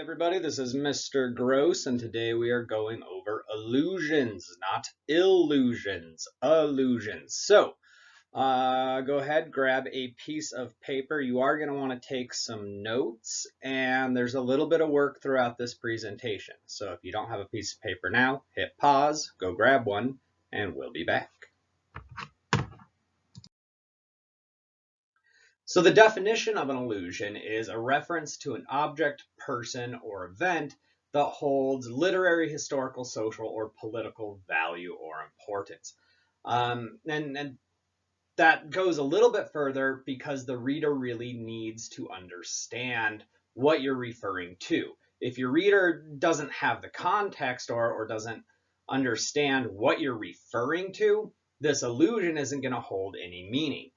everybody, this is Mr. Gross, and today we are going over allusions, not illusions, allusions. So, go ahead, grab a piece of paper. You are going to want to take some notes, and there's a little bit of work throughout this presentation. So if you don't have a piece of paper now, hit pause, go grab one, and we'll be back. So the definition of an allusion is a reference to an object, person, or event that holds literary, historical, social, or political value or importance. And that goes a little bit further because the reader really needs to understand what you're referring to. If your reader doesn't have the context or doesn't understand what you're referring to, this allusion isn't going to hold any meaning.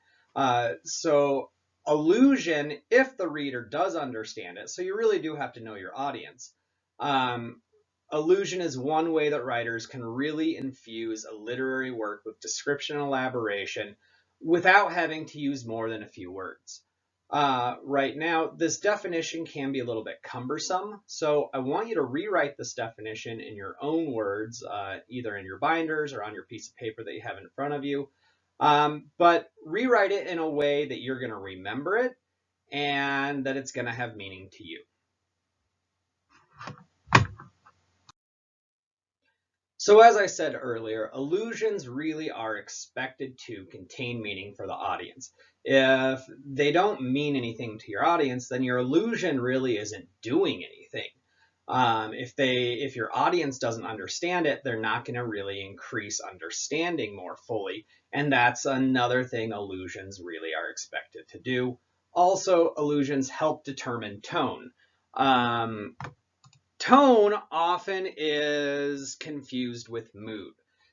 So allusion, if the reader does understand it, so you really do have to know your audience. Allusion is one way that writers can really infuse a literary work with description and elaboration without having to use more than a few words. Right now, this definition can be a little bit cumbersome, so I want you to rewrite this definition in your own words, either in your binders or on your piece of paper that you have in front of you. But rewrite it in a way that you're going to remember it and that it's going to have meaning to you. So as I said earlier, allusions really are expected to contain meaning for the audience. If they don't mean anything to your audience, then your allusion really isn't doing anything. If your audience doesn't understand it, they're not going to really increase understanding more fully. And that's another thing allusions really are expected to do. Also, allusions help determine tone. Tone often is confused with mood.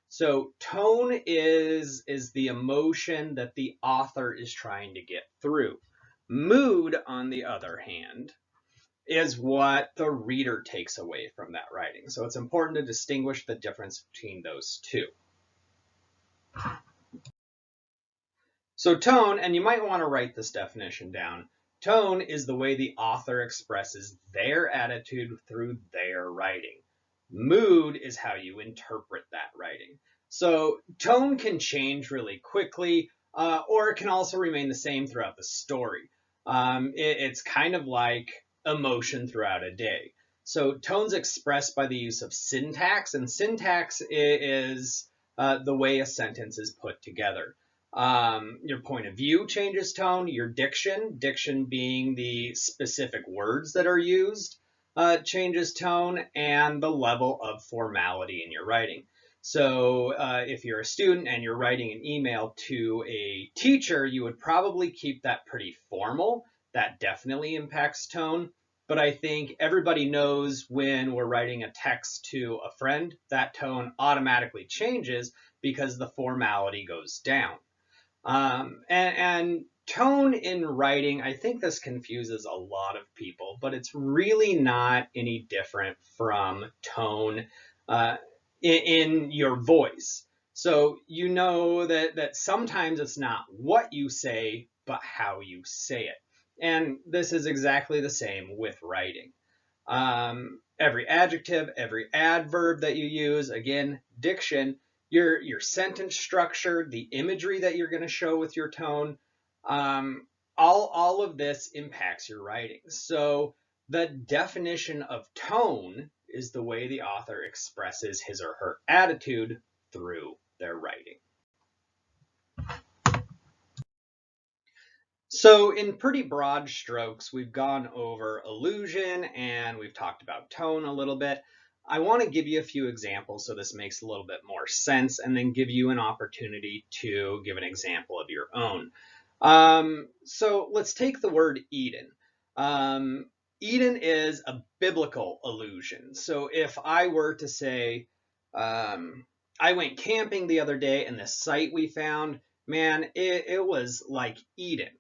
So tone is the emotion that the author is trying to get through. Mood, on the other hand, is what the reader takes away from that writing. So it's important to distinguish the difference between those two. So tone, and you might want to write this definition down, tone is the way the author expresses their attitude through their writing. Mood is how you interpret that writing. So tone can change really quickly, or it can also remain the same throughout the story. It's kind of like emotion throughout a day. So tone's expressed by the use of syntax, and syntax is the way a sentence is put together. Your point of view changes tone, your diction being the specific words that are used, changes tone, and the level of formality in your writing. So if you're a student and you're writing an email to a teacher, you would probably keep that pretty formal. That definitely impacts tone. But I think everybody knows when we're writing a text to a friend, that tone automatically changes because the formality goes down. And tone in writing, I think this confuses a lot of people, but it's really not any different from tone in your voice. So you know that sometimes it's not what you say, but how you say it. And this is exactly the same with writing. Every adjective, every adverb that you use, again, diction, your sentence structure, the imagery that you're going to show with your tone, all of this impacts your writing. So the definition of tone is the way the author expresses his or her attitude through their writing. So in pretty broad strokes, we've gone over allusion and we've talked about tone a little bit. I want to give you a few examples so this makes a little bit more sense, and then give you an opportunity to give an example of your own. So let's take the word Eden. Eden is a biblical allusion. So if I were to say, I went camping the other day and the site we found, man, it was like Eden.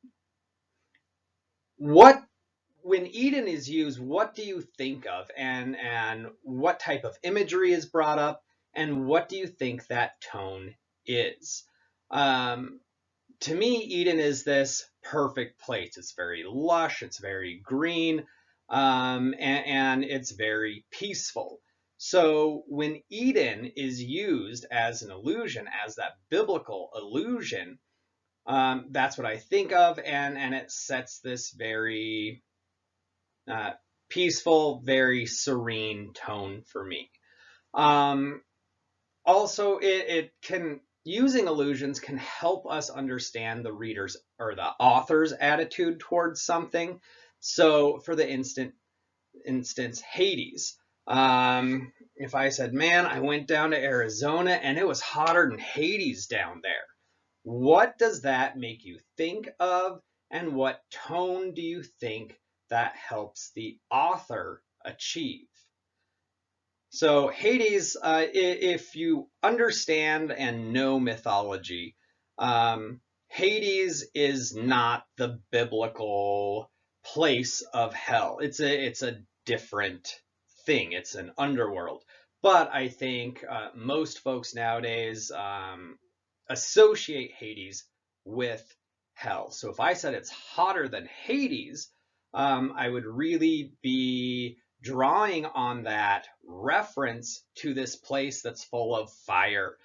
When Eden is used, what do you think of, and what type of imagery is brought up, and what do you think that tone is? To me, Eden is this perfect place. It's very lush, it's very green, and it's very peaceful. So when Eden is used as an illusion, as that biblical illusion, that's what I think of, and it sets this very peaceful, very serene tone for me. Also, using illusions can help us understand the reader's or the author's attitude towards something. So, for the instance, Hades. If I said, man, I went down to Arizona and it was hotter than Hades down there, what does that make you think of? And what tone do you think that helps the author achieve? So Hades, if you understand and know mythology, Hades is not the biblical place of hell. It's a different thing. It's an underworld. But I think most folks nowadays associate Hades with hell. So if I said it's hotter than Hades, I would really be drawing on that reference to this place that's full of fire.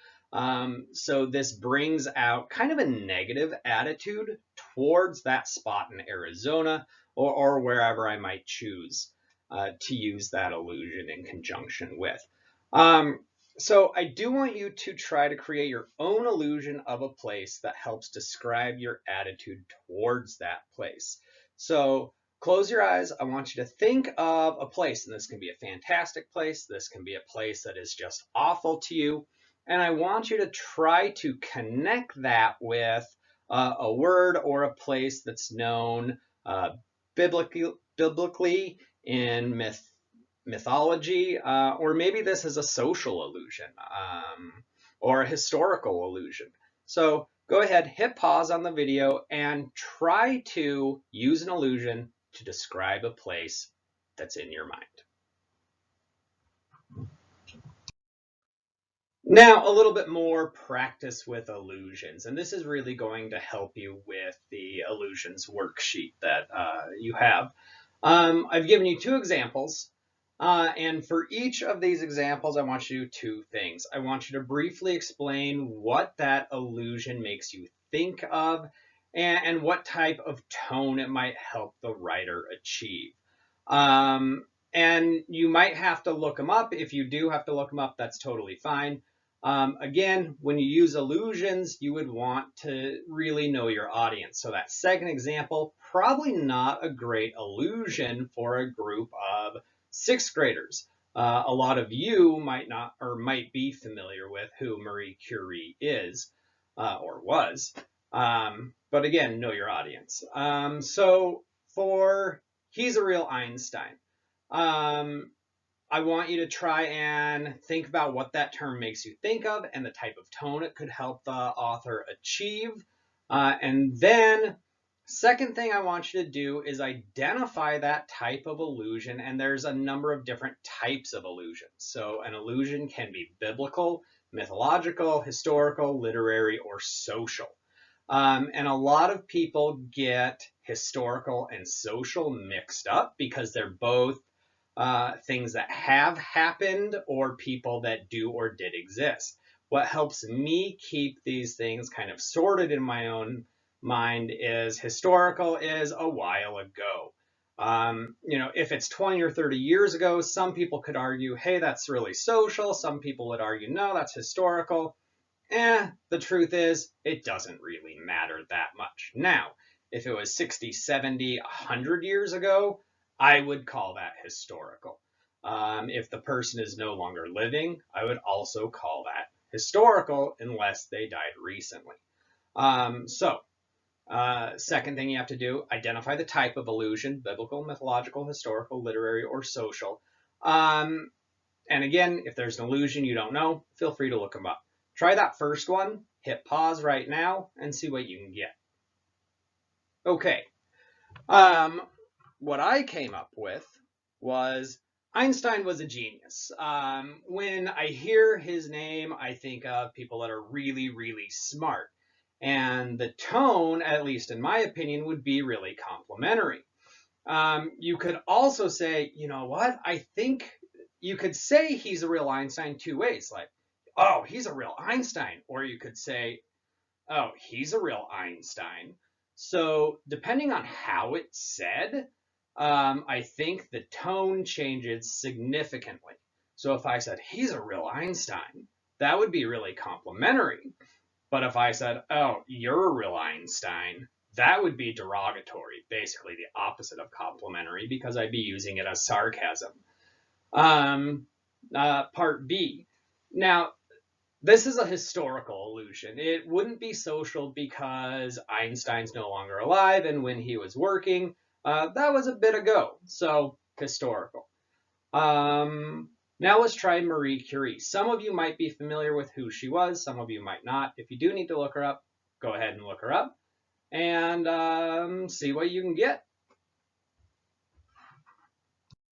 So this brings out kind of a negative attitude towards that spot in Arizona or wherever I might choose to use that illusion in conjunction with. So I do want you to try to create your own illusion of a place that helps describe your attitude towards that place. So close your eyes. I want you to think of a place, and this can be a fantastic place. This can be a place that is just awful to you. And I want you to try to connect that with a word or a place that's known biblically in mythology, or maybe this is a social illusion or a historical illusion. So go ahead, hit pause on the video and try to use an illusion to describe a place that's in your mind. Now, a little bit more practice with illusions, and this is really going to help you with the illusions worksheet that you have. I've given you two examples, and for each of these examples, I want you to do two things. I want you to briefly explain what that illusion makes you think of, and what type of tone it might help the writer achieve. And you might have to look them up. If you do have to look them up, that's totally fine. Again, when you use illusions, you would want to really know your audience. So that second example, probably not a great illusion for a group of sixth graders. A lot of you might not or might be familiar with who Marie Curie is or was. But again, know your audience. So for he's a real Einstein. I want you to try and think about what that term makes you think of and the type of tone it could help the author achieve. And then second thing I want you to do is identify that type of illusion. And there's a number of different types of illusions. So an illusion can be biblical, mythological, historical, literary, or social. And a lot of people get historical and social mixed up because they're both things that have happened or people that do or did exist. What helps me keep these things kind of sorted in my own mind is historical is a while ago. If it's 20 or 30 years ago, some people could argue, hey, that's really social. Some people would argue, no, that's historical. The truth is, it doesn't really matter that much. Now, if it was 60, 70, 100 years ago, I would call that historical. If the person is no longer living, I would also call that historical unless they died recently. Second thing you have to do, identify the type of illusion, biblical, mythological, historical, literary, or social. And again, if there's an illusion you don't know, feel free to look them up. Try that first one, hit pause right now, and see what you can get. Okay. What I came up with was Einstein was a genius. When I hear his name, I think of people that are really, really smart. And the tone, at least in my opinion, would be really complimentary. You could also say, you know what? I think you could say he's a real Einstein two ways, like, oh, he's a real Einstein, or you could say, oh, he's a real Einstein. So depending on how it's said, I think the tone changes significantly. So if I said he's a real Einstein, that would be really complimentary. But if I said, oh, you're a real Einstein, that would be derogatory, basically the opposite of complimentary, because I'd be using it as sarcasm. Um, Part B. Now, this is a historical allusion. It wouldn't be social because Einstein's no longer alive, and when he was working, that was a bit ago. So, historical. Now let's try Marie Curie. Some of you might be familiar with who she was, some of you might not. If you do need to look her up, go ahead and look her up and see what you can get.